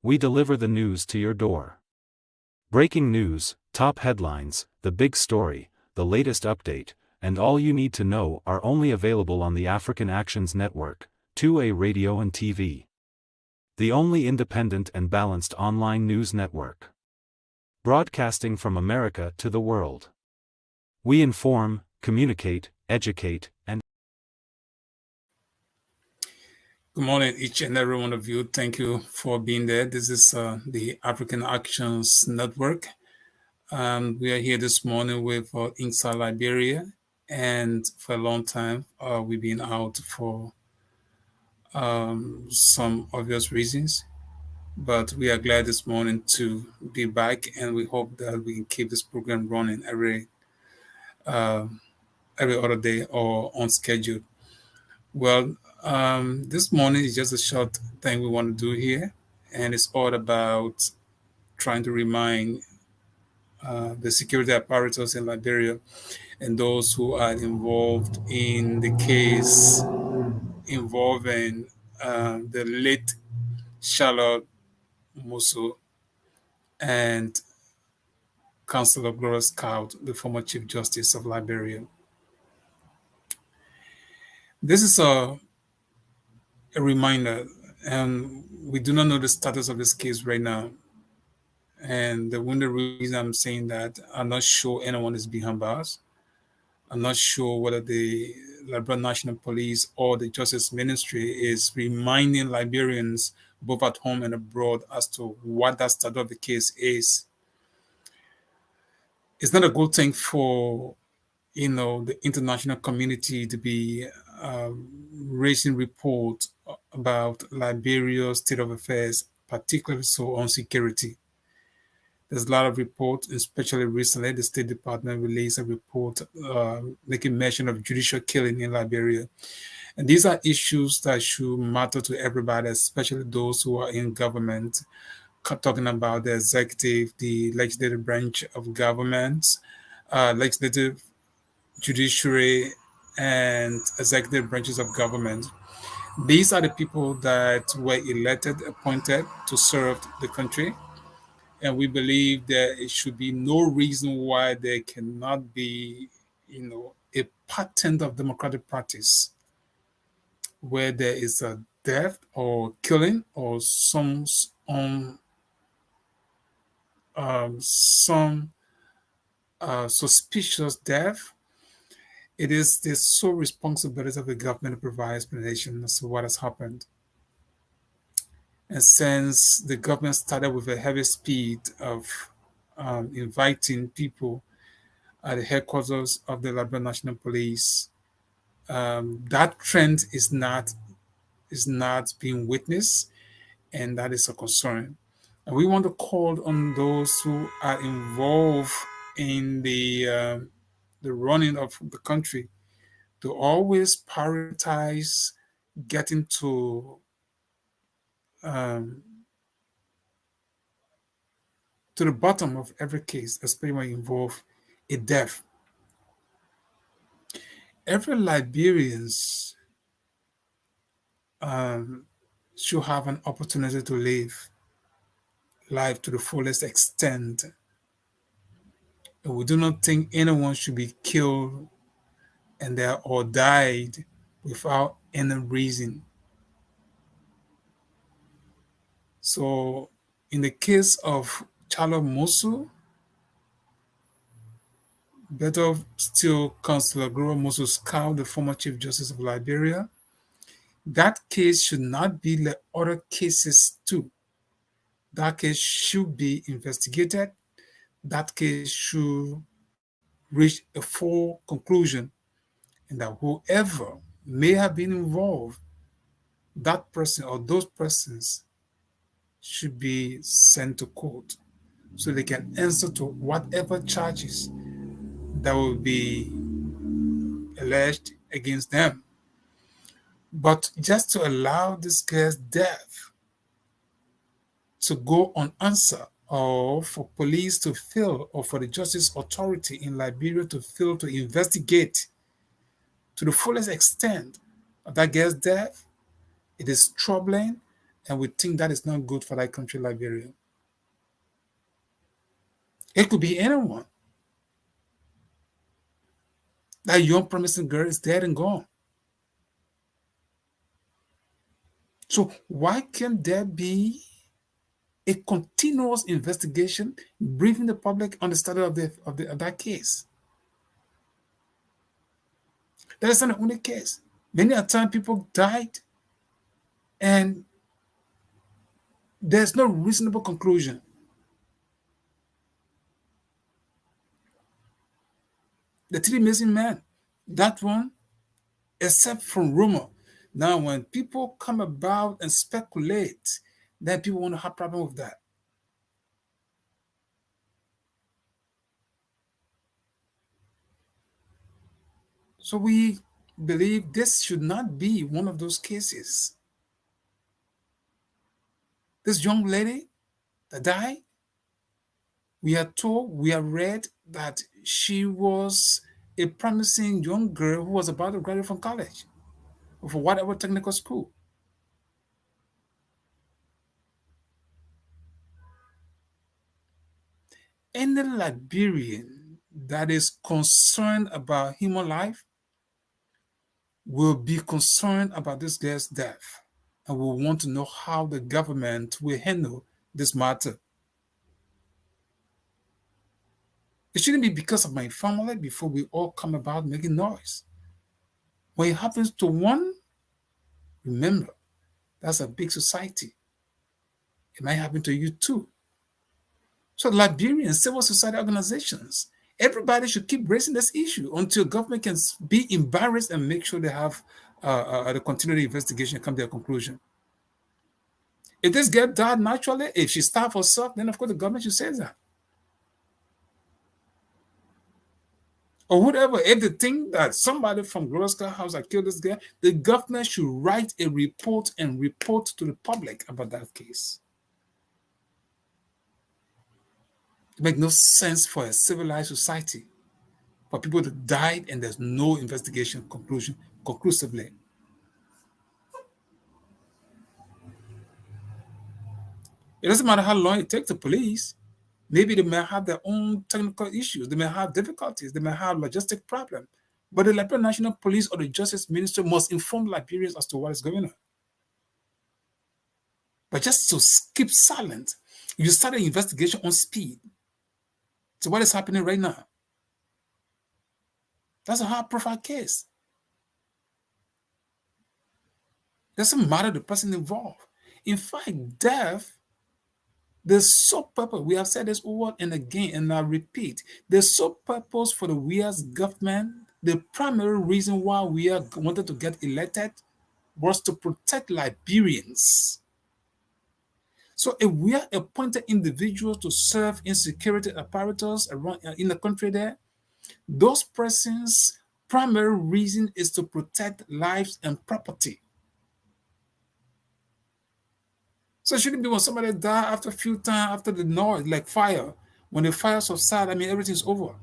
we deliver the news to your door. Breaking news, top headlines, the big story, the latest update, and all you need to know are only available on the African Actions Network, 2A Radio and TV. The only independent and balanced online news network. Broadcasting from America to the world. We inform, communicate, educate, and Good morning, each and every one of you. Thank you for being there. This is the African Actions Network. We are here this morning with Inside Liberia, and for a long time we've been out for some obvious reasons. But we are glad this morning to be back, and we hope that we can keep this program running every other day or on schedule. Well, this morning is just a short thing we want to do here, and it's all about trying to remind the security apparatus in Liberia and those who are involved in the case involving the late Charloe Musu and Councillor Gloria, the former Chief Justice of Liberia. This is a reminder, and we do not know the status of this case right now. And the only reason I'm saying that, I'm not sure anyone is behind bars. I'm not sure whether the Liberia National Police or the Justice Ministry is reminding Liberians, both at home and abroad, as to what that status of the case is. It's not a good thing for, the international community to be raising reports about Liberia's state of affairs, particularly so on security. There's a lot of reports, especially recently, the State Department released a report making mention of judicial killing in Liberia. And these are issues that should matter to everybody, especially those who are in government, talking about the executive, the legislative branch of government, legislative, judiciary, and executive branches of government. These are the people that were elected, appointed to serve the country. And we believe that it should be no reason why there cannot be, a pattern of democratic practice where there is a death or killing or some suspicious death. It is the sole responsibility of the government to provide explanation as to what has happened. And since the government started with a heavy speed of inviting people at the headquarters of the Liberia National Police, that trend is not being witnessed, and that is a concern. And we want to call on those who are involved in the running of the country to always prioritize getting to the bottom of every case, especially when you involve a death. Every Liberian should have an opportunity to live life to the fullest extent. And we do not think anyone should be killed or died without any reason. So in the case of Charloe Musu, better still Councillor Gloria Musu, the former Chief Justice of Liberia, that case should not be like other cases too. That case should be investigated. That case should reach a full conclusion, and that whoever may have been involved, that person or those persons should be sent to court so they can answer to whatever charges that will be alleged against them. But just to allow this girl's death to go unanswered, or for police to fail, or for the justice authority in Liberia to fail to investigate to the fullest extent of that girl's death, it is troubling, and we think that is not good for that country, Liberia. It could be anyone. That young promising girl is dead and gone. So why can't there be a continuous investigation, briefing the public on the status of that case? That is not the only case. Many a time people died and there's no reasonable conclusion. The three missing men, that one, except from rumor. Now, when people come about and speculate, then people want to have problem with that. So we believe this should not be one of those cases. This young lady that died, we are told, we have read that she was a promising young girl who was about to graduate from college or for whatever technical school. Any Liberian that is concerned about human life will be concerned about this girl's death and will want to know how the government will handle this matter. It shouldn't be because of my family before we all come about making noise. When it happens to one, remember, that's a big society. It might happen to you too. So Liberian civil society organizations, everybody should keep raising this issue until government can be embarrassed and make sure they have the continued investigation come to a conclusion. If this girl died naturally, if she starved herself, then of course the government should say that. Or whatever, if they think that somebody from Gloria's house had killed this girl, the government should write a report and report to the public about that case. It makes no sense for a civilized society for people to die and there's no investigation conclusively. It doesn't matter how long it takes the police. Maybe they may have their own technical issues. They may have difficulties. They may have logistic problems. But the Liberian National Police or the Justice Ministry must inform Liberians as to what is going on. But just to keep silent, you start an investigation on speed. So what is happening right now? That's a high-profile case. Doesn't matter the person involved. In fact, death, the sole purpose, we have said this over and again, and I repeat, the sole purpose for the we as government, the primary reason why we are wanted to get elected was to protect Liberians. So if we are appointed individuals to serve in security apparatus around in the country there, those persons' primary reason is to protect lives and property. So it shouldn't be when somebody die after a few times, after the noise, like fire. When the fire subsides, I mean, everything's over.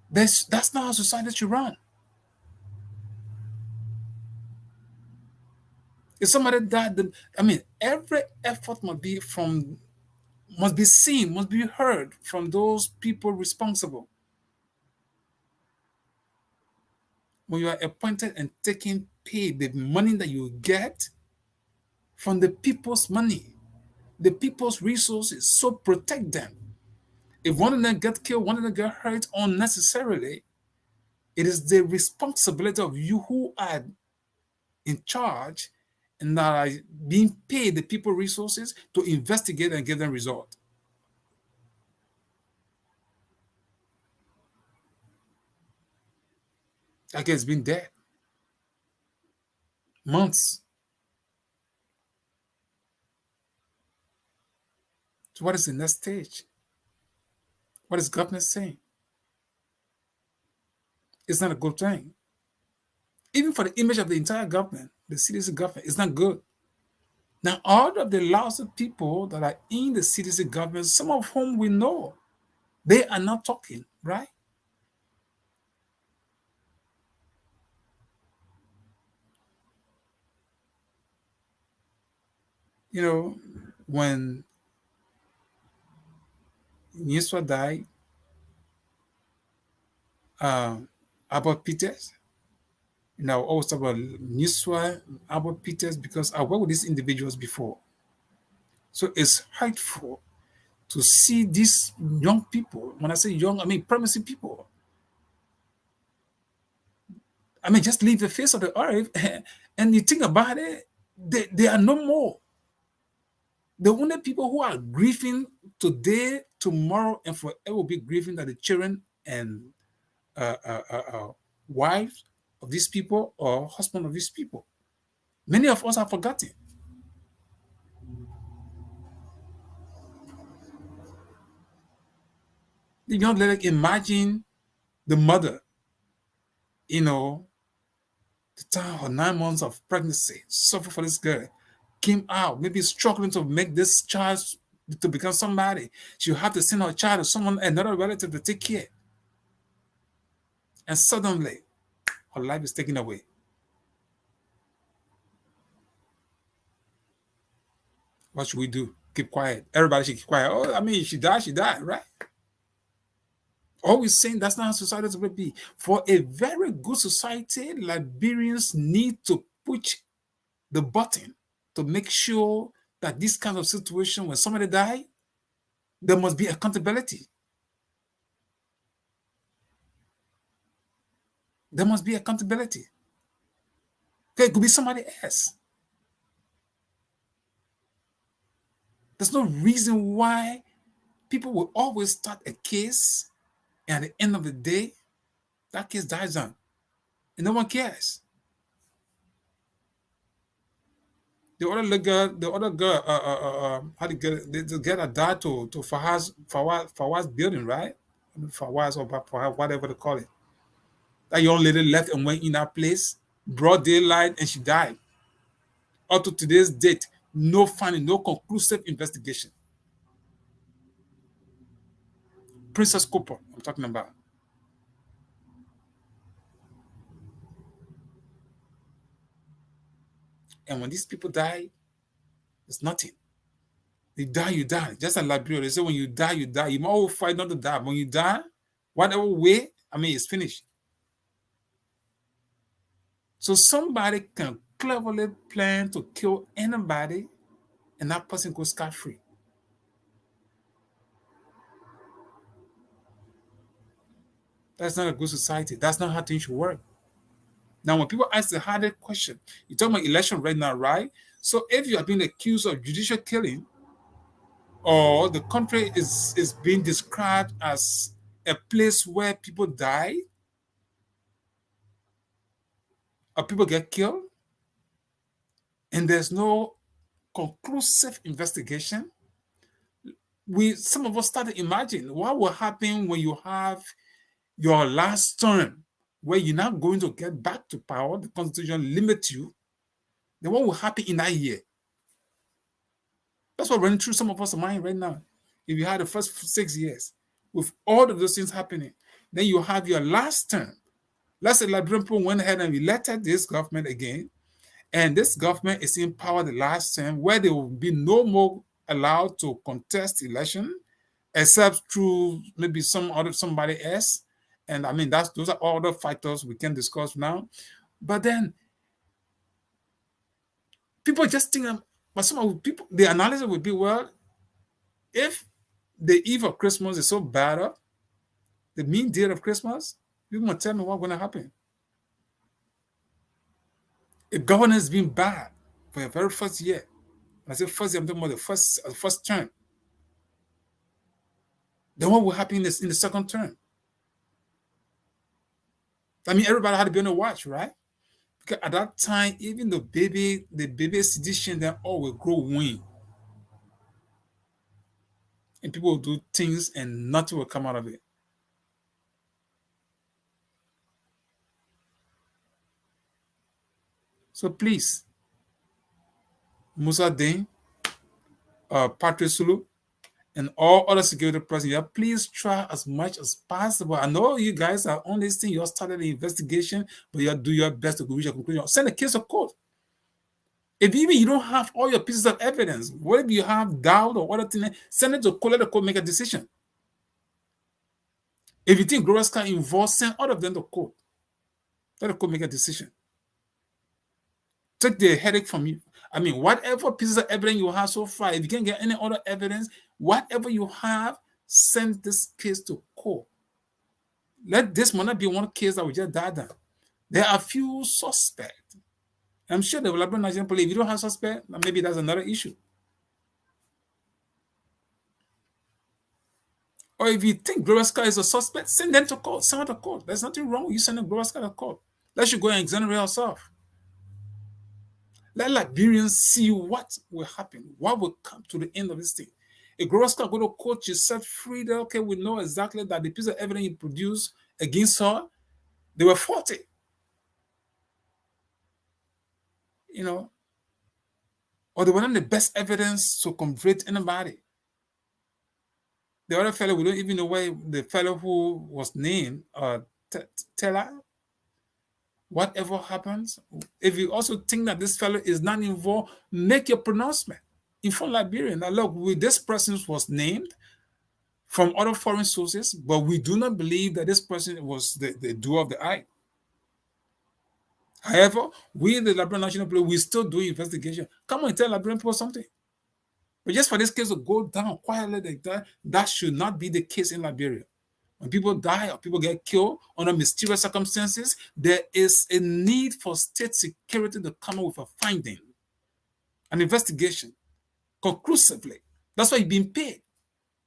That's not how society should run. If somebody died, I mean, every effort must be seen, must be heard from those people responsible. When you are appointed and taking pay, the money that you get from the people's money, the people's resources, so protect them. If one of them get killed, one of them get hurt unnecessarily, it is the responsibility of you who are in charge and that are being paid the people resources to investigate and give them result. That guy has been dead months. So what is the next stage? What is government saying? It's not a good thing. Even for the image of the entire government, the citizen government, it's not good. Now, all of the lots of people that are in the citizen government, some of whom we know, they are not talking, right? You know, when Niswa died, um, Albert Peters, I always talk about Niswa, Albert Peters, because I worked with these individuals before. So it's hurtful to see these young people. When I say young, I mean promising people. I mean, just leave the face of the earth, and you think about it, they are no more. The only people who are grieving today, tomorrow, and forever will be grieving are the children and uh, uh, uh, uh, wives of these people or husband of these people. Many of us have forgotten. You know, like imagine the mother, you know, the time of 9 months of pregnancy, suffer for this girl, came out, maybe struggling to make this child to become somebody. She'll have to send her child to someone, another relative to take care. And suddenly, her life is taken away. What should we do? Keep quiet. Everybody should keep quiet. Oh, I mean, she died, right? Always saying that's not how society is supposed to be. For a very good society, Liberians need to push the button to make sure that this kind of situation, when somebody die, there must be accountability. There must be accountability. Okay, it could be somebody else. There's no reason why people will always start a case, and at the end of the day, that case dies on, and no one cares. The other girl, how to get it? They get a dad to Fawaz building, right? Fawaz or Fawaz, whatever they call it. That young lady left and went in that place, broad daylight, and she died. Up to today's date, no finding, no conclusive investigation. Princess Cooper, I'm talking about. And when these people die, it's nothing. You die, you die. Just like Liberia, they say when you die, you die. You might all fight not to die. When you die, whatever way, I mean, it's finished. So somebody can cleverly plan to kill anybody, and that person goes scot-free. That's not a good society. That's not how things should work. Now, when people ask the harder question, you're talking about election right now, right? So if you are being accused of judicial killing, or the country is being described as a place where people die or people get killed, and there's no conclusive investigation, some of us start to imagine what will happen when you have your last term, where you're not going to get back to power, the constitution limits you, then what will happen in that year? That's what running through some of us mind right now. If you had the first 6 years, with all of those things happening, then you have your last term. Let's say Liberian people went ahead and elected this government again, and this government is in power the last term, where there will be no more allowed to contest election, except through maybe somebody else. And I mean, those are all the factors we can discuss now. But then people just think, but some of people, the analysis would be, well, if the eve of Christmas is so bad up, the mean date of Christmas, you want to tell me what's going to happen? If governance has been bad for your very first year, when I say first year, I'm talking about the first term, then what will happen in the second term? I mean, everybody had to be on the watch, right? Because at that time, even the baby sedition, then all will grow wing. And people will do things and nothing will come out of it. So please, Musa Dane, Patrick Sulu, and all other security personnel, please try as much as possible. I know you guys are on this thing, you started the investigation, but you do your best to reach a conclusion. Send a case of court. If even you don't have all your pieces of evidence, what if you have doubt or other thing? Send it to court, let the court make a decision. If you think Gloria's car involved, send all of them to court. Let the court make a decision. Take the headache from you. I mean, whatever pieces of evidence you have so far, if you can't get any other evidence, whatever you have, send this case to court. Let this not be one case that we just died down. There are few suspects. I'm sure the Liberia National Police, if you don't have suspect, maybe that's another issue. Or if you think Gloria Sky is a suspect, send them to court. Send her to court. There's nothing wrong with you sending Gloria Sky to court. Let you go and exonerate herself. Let Liberians see what will happen, what will come to the end of this thing. If Gloria Sky go to court, she set free, then okay, we know exactly that the piece of evidence you produced against her, they were faulty. You know, or they were not the best evidence to convict anybody. The other fellow, we don't even know why the fellow who was named Cllr. Whatever happens, if you also think that this fellow is not involved, make your pronouncement. Inform Liberian that look, this person was named from other foreign sources, but we do not believe that this person was the doer of the act. However, we, the Liberian National Police, we still do investigation. Come on and tell Liberian people something. But just for this case to go down quietly like that, that should not be the case in Liberia. When people die or people get killed under mysterious circumstances, there is a need for state security to come up with a finding, an investigation, conclusively. That's why he's being paid.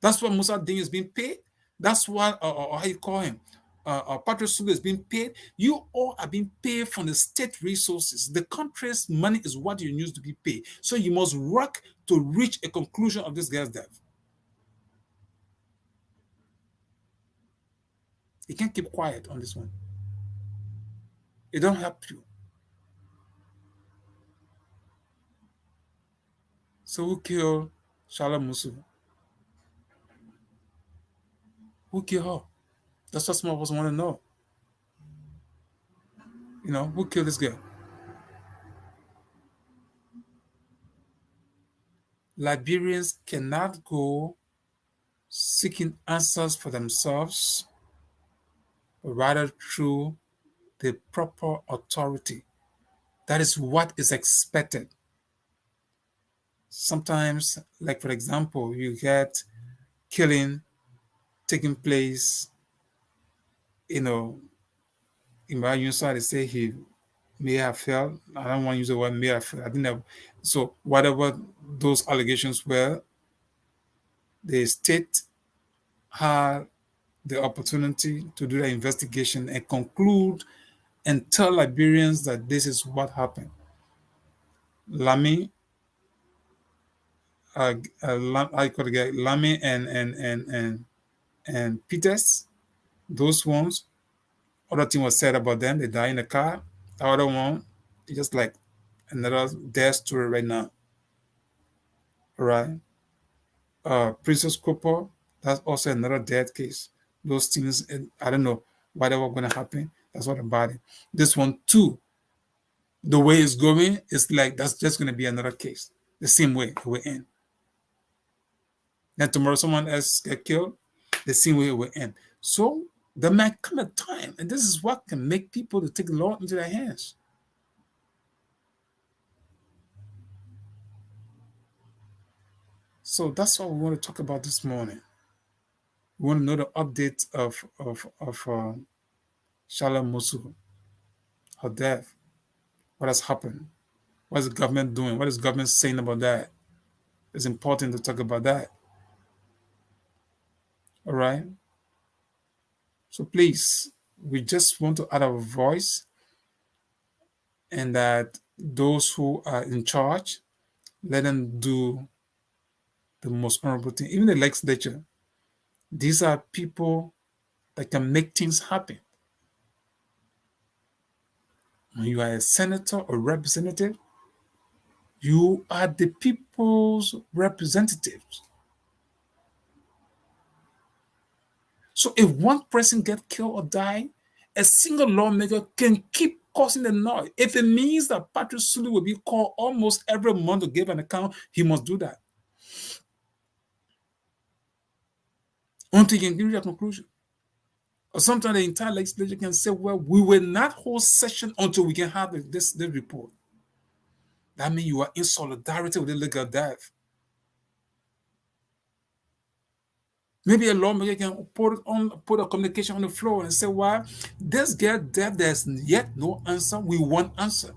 That's why Musa Ding is being paid. That's why, how you call him, Patrick Suga is being paid. You all are being paid from the state resources. The country's money is what you use to be paid. So you must work to reach a conclusion of this guy's death. You can't keep quiet on this one. It don't help you. So who killed Charloe Musu? Who killed her? That's what some of us want to know. You know, who killed this girl? Liberians cannot go seeking answers for themselves, but rather through the proper authority. That is what is expected. Sometimes, like for example, you get killing taking place, you know, in my side, they say he may have failed. I don't want to use the word may have failed. I think that, so whatever those allegations were, the state had the opportunity to do the investigation and conclude and tell Liberians that this is what happened. Lamy, I could get Lamy and Peters, those ones. Other thing was said about them. They died in the car. The other one, it's just like another death story right now. All right. Princess Cooper, that's also another death case. Those things, I don't know whatever going to happen. That's what about it. This one too, the way it's going, it's like that's just going to be another case. The same way it will end. Then tomorrow someone else get killed, the same way it will end. So there might come a time, and this is what can make people to take the law into their hands. So that's what we want to talk about this morning. We want to know the update of Charloe Musu, her death. What has happened? What is the government doing? What is the government saying about that? It's important to talk about that. All right? So please, we just want to add our voice, and that those who are in charge, let them do the most honorable thing. Even the legislature, these are people that can make things happen. When you are a senator or representative, you are the people's representatives. So if one person gets killed or die, a single lawmaker can keep causing the noise. If it means that Patrick Cllr will be called almost every month to give an account, he must do that until he can give you a conclusion. Or sometimes the entire legislature can say, well, we will not hold session until we can have this report. That means you are in solidarity with the legal death. Maybe a lawmaker can put a communication on the floor and say, well, this girl death, there's yet no answer. We want answer.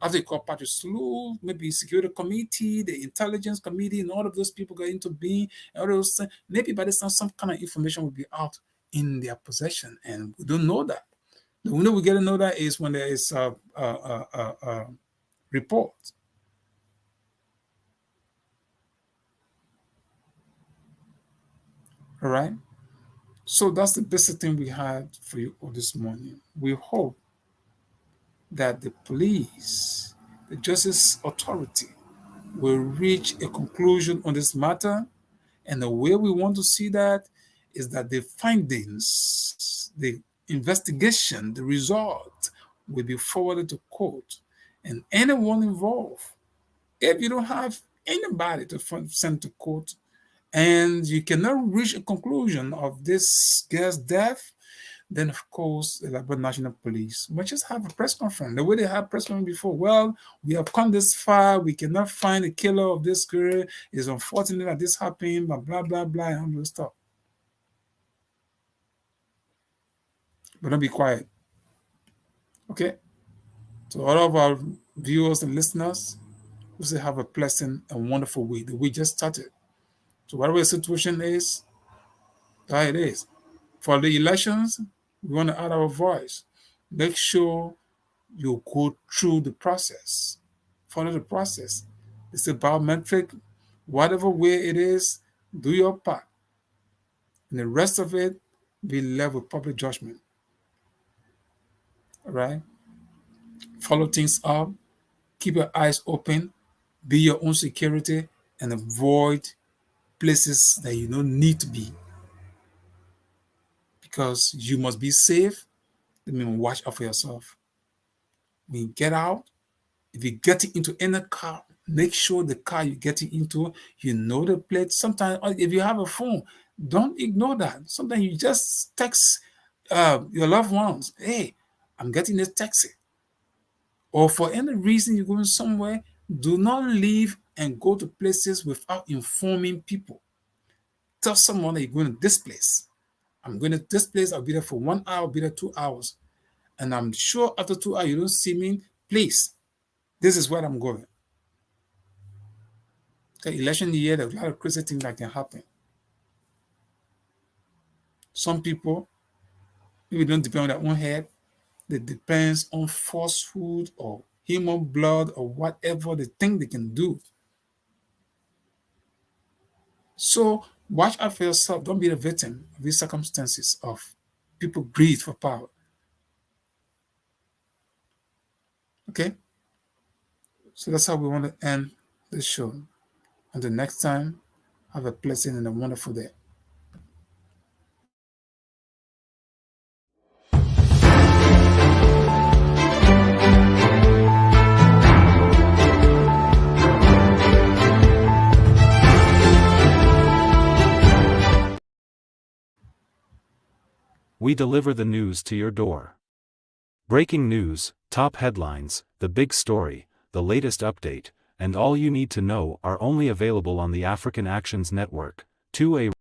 After you call Patrick Cllr, maybe security committee, the intelligence committee, and all of those people got into being, and all those things, maybe by this time some kind of information will be out in their possession, and we don't know that. The only way we get to know that is when there is a report. All right. So that's the basic thing we had for you all this morning. We hope that the police, the justice authority, will reach a conclusion on this matter. And the way we want to see that is that the findings, the investigation, the result will be forwarded to court. And anyone involved, if you don't have anybody to send to court, and you cannot reach a conclusion of this girl's death, then of course the Liberia National Police will just have a press conference. The way they had press conference before, well, we have come this far, we cannot find the killer of this girl. It's unfortunate that this happened, blah, blah, blah, blah, and all those stuff. But don't be quiet. Okay? So all of our viewers and listeners, we should have a pleasant and wonderful week. The week just started. So whatever the situation is, that it is. For the elections, we want to add our voice. Make sure you go through the process. Follow the process. It's a biometric. Whatever way it is, do your part. And the rest of it, be left with public judgment. All right? Follow things up. Keep your eyes open. Be your own security and avoid places that you don't need to be. Because you must be safe. I mean, watch out for yourself. When you get out, if you get into any car, make sure the car you're getting into, you know the plate. Sometimes, if you have a phone, don't ignore that. Sometimes you just text your loved ones, hey, I'm getting this taxi. Or for any reason you're going somewhere, do not leave and go to places without informing people. Tell someone that you're going to this place. I'm going to this place. I'll be there for 1 hour, I'll be there 2 hours. And I'm sure after 2 hours, you don't see me. Please, this is where I'm going. Okay, election year, there's a lot of crazy things that can happen. Some people, maybe don't depend on their own head. It depends on falsehood or human blood or whatever they think they can do. So watch out for yourself. Don't be the victim of these circumstances of people greed for power. Okay? So that's how we want to end this show. Until next time, have a pleasant and a wonderful day. We deliver the news to your door. Breaking news, top headlines, the big story, the latest update, and all you need to know are only available on the African Actions Network, 2A